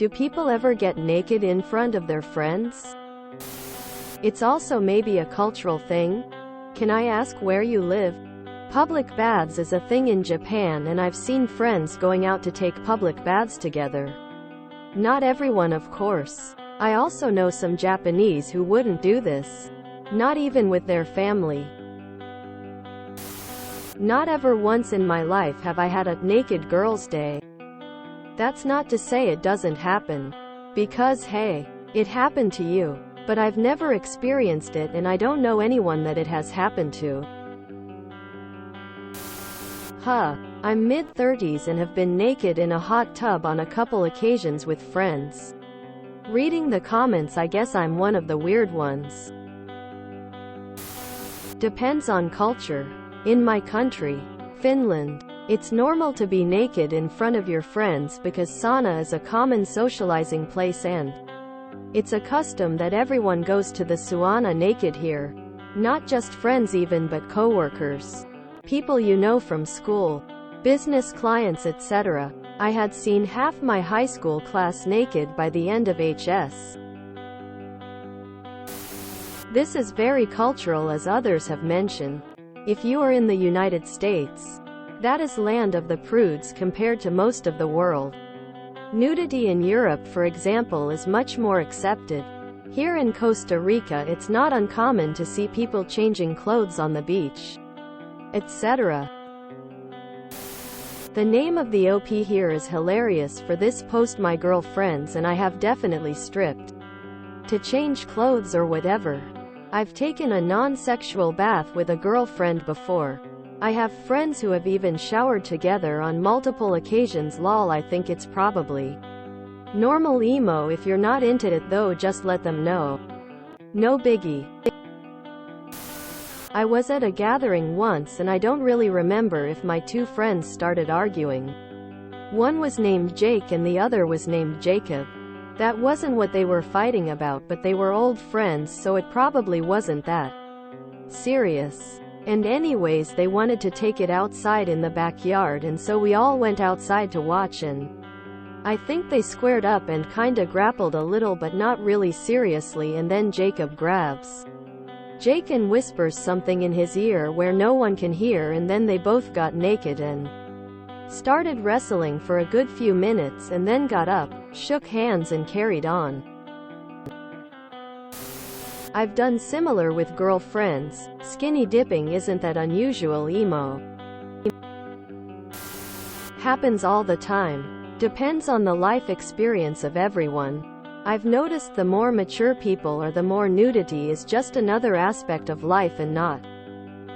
Do people ever get naked in front of their friends? It's also maybe a cultural thing. Can I ask where you live? Public baths is a thing in Japan, and I've seen friends going out to take public baths together. Not everyone, of course. I also know some Japanese who wouldn't do this. Not even with their family. Not ever once in my life have I had a naked girls' day. That's not to say it doesn't happen. Because hey, it happened to you. But I've never experienced it, and I don't know anyone that it has happened to. I'm mid-30s and have been naked in a hot tub on a couple occasions with friends. Reading the comments, I guess I'm one of the weird ones. Depends on culture. In my country, Finland, it's normal to be naked in front of your friends because sauna is a common socializing place, and it's a custom that everyone goes to the sauna naked here. Not just friends even, but coworkers. People you know from school, business clients, etc. I had seen half my high school class naked by the end of HS. This is very cultural, as others have mentioned. If you are in the United States, that is land of the prudes compared to most of the world. Nudity in Europe, for example, is much more accepted. Here in Costa Rica, it's not uncommon to see people changing clothes on the beach, etc. The name of the OP here is hilarious. For this post, my girlfriends and I have definitely stripped to change clothes or whatever. I've taken a non-sexual bath with a girlfriend before. I have friends who have even showered together on multiple occasions. Lol, I think it's probably normal emo. If you're not into it though, just let them know. No biggie. I was at a gathering once and I don't really remember if my two friends started arguing. One was named Jake and the other was named Jacob. That wasn't what they were fighting about, but they were old friends, so it probably wasn't that serious. And anyways, they wanted to take it outside in the backyard, and so we all went outside to watch, and I think they squared up and kinda grappled a little, but not really seriously, and then Jacob grabs Jake and whispers something in his ear where no one can hear, and then they both got naked and started wrestling for a good few minutes, and then got up, shook hands and carried on. I've done similar with girlfriends. Skinny dipping isn't that unusual. Emo happens all the time. Depends on the life experience of everyone. I've noticed the more mature people are, the more nudity is just another aspect of life and not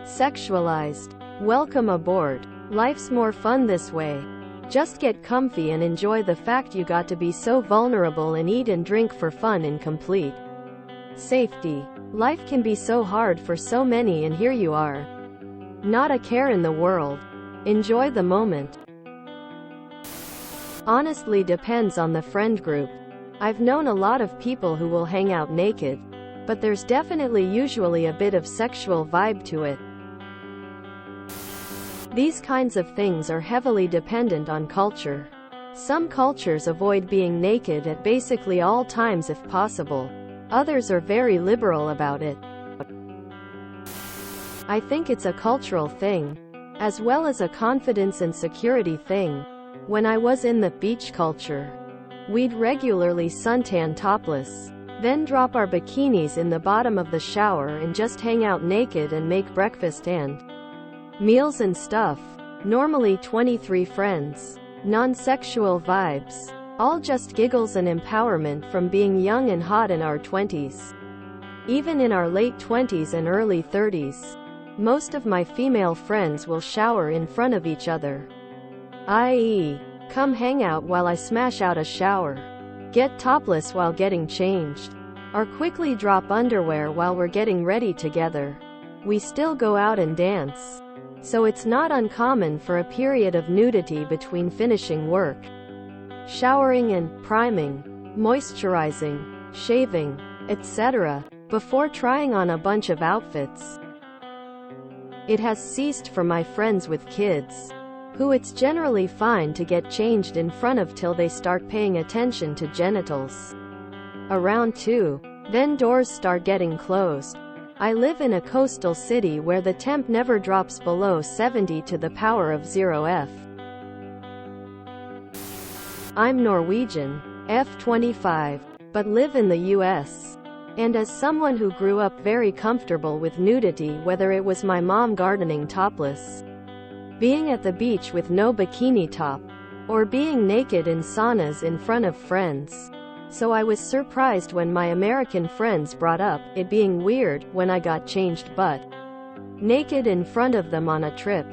sexualized. Welcome aboard. Life's more fun this way. Just get comfy and enjoy the fact you got to be so vulnerable and eat and drink for fun in complete safety. Life can be so hard for so many, and here you are. Not a care in the world. Enjoy the moment. Honestly, depends on the friend group. I've known a lot of people who will hang out naked, but there's definitely usually a bit of sexual vibe to it. These kinds of things are heavily dependent on culture. Some cultures avoid being naked at basically all times if possible. Others are very liberal about it. I think it's a cultural thing, as well as a confidence and security thing. When I was in the beach culture, we'd regularly suntan topless, then drop our bikinis in the bottom of the shower and just hang out naked and make breakfast and meals and stuff. Normally 23 friends. Non-sexual vibes. All just giggles and empowerment from being young and hot in our 20s. Even in our late 20s and early 30s. Most of my female friends will shower in front of each other. I.e., come hang out while I smash out a shower. Get topless while getting changed. Or quickly drop underwear while we're getting ready together. We still go out and dance. So it's not uncommon for a period of nudity between finishing work, showering and priming, moisturizing, shaving, etc., before trying on a bunch of outfits. It has ceased for my friends with kids. who it's generally fine to get changed in front of till they start paying attention to genitals. Around 2. Then doors start getting closed. I live in a coastal city where the temp never drops below 70 to the power of 0 I'm Norwegian, F25, but live in the US. And as someone who grew up very comfortable with nudity, whether it was my mom gardening topless, being at the beach with no bikini top, or being naked in saunas in front of friends. So I was surprised when my American friends brought up it being weird when I got changed butt naked in front of them on a trip.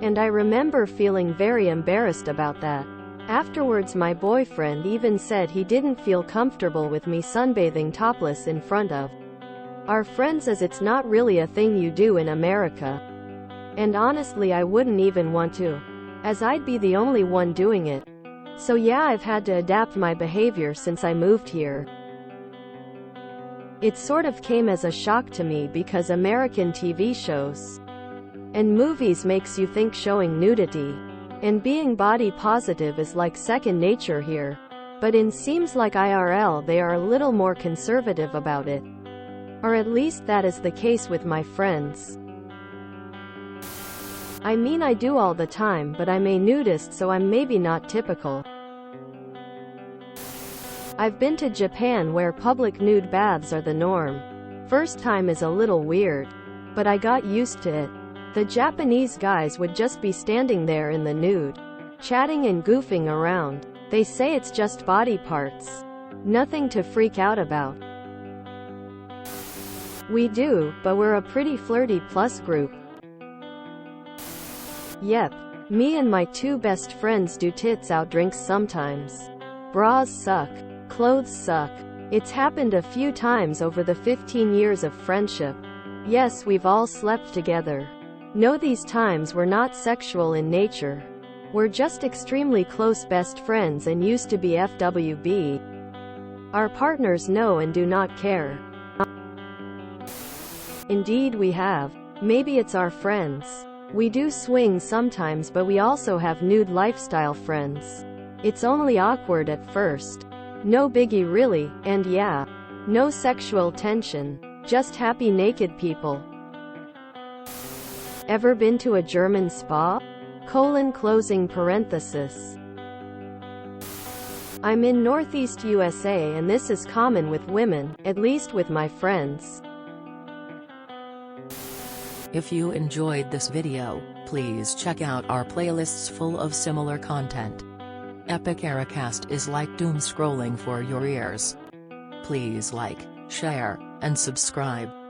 And I remember feeling very embarrassed about that. Afterwards, my boyfriend even said he didn't feel comfortable with me sunbathing topless in front of our friends, as it's not really a thing you do in America. And honestly, I wouldn't even want to, as I'd be the only one doing it. So yeah, I've had to adapt my behavior since I moved here. It sort of came as a shock to me because American TV shows and movies makes you think showing nudity and being body positive is like second nature here. But it seems like IRL they are a little more conservative about it. Or at least that is the case with my friends. I mean, I do all the time, but I'm a nudist, so I'm maybe not typical. I've been to Japan where public nude baths are the norm. First time is a little weird, but I got used to it. The Japanese guys would just be standing there in the nude, chatting and goofing around. They say it's just body parts. Nothing to freak out about. We do, but we're a pretty flirty plus group. Yep. Me and my 2 best friends do tits out drinks sometimes. Bras suck. Clothes suck. It's happened a few times over the 15 years of friendship. Yes, we've all slept together. No, these times were not sexual in nature. We're just extremely close best friends and used to be FWB. Our partners know and do not care. Indeed we have. Maybe it's our friends. We do swing sometimes, but we also have nude lifestyle friends. It's only awkward at first. No biggie really, and yeah, no sexual tension. Just happy naked people. Ever been to a German spa? Closing parenthesis. I'm in Northeast USA and this is common with women, at least with my friends. If you enjoyed this video, please check out our playlists full of similar content. Epic Ericast is like doom scrolling for your ears. Please like, share, and subscribe.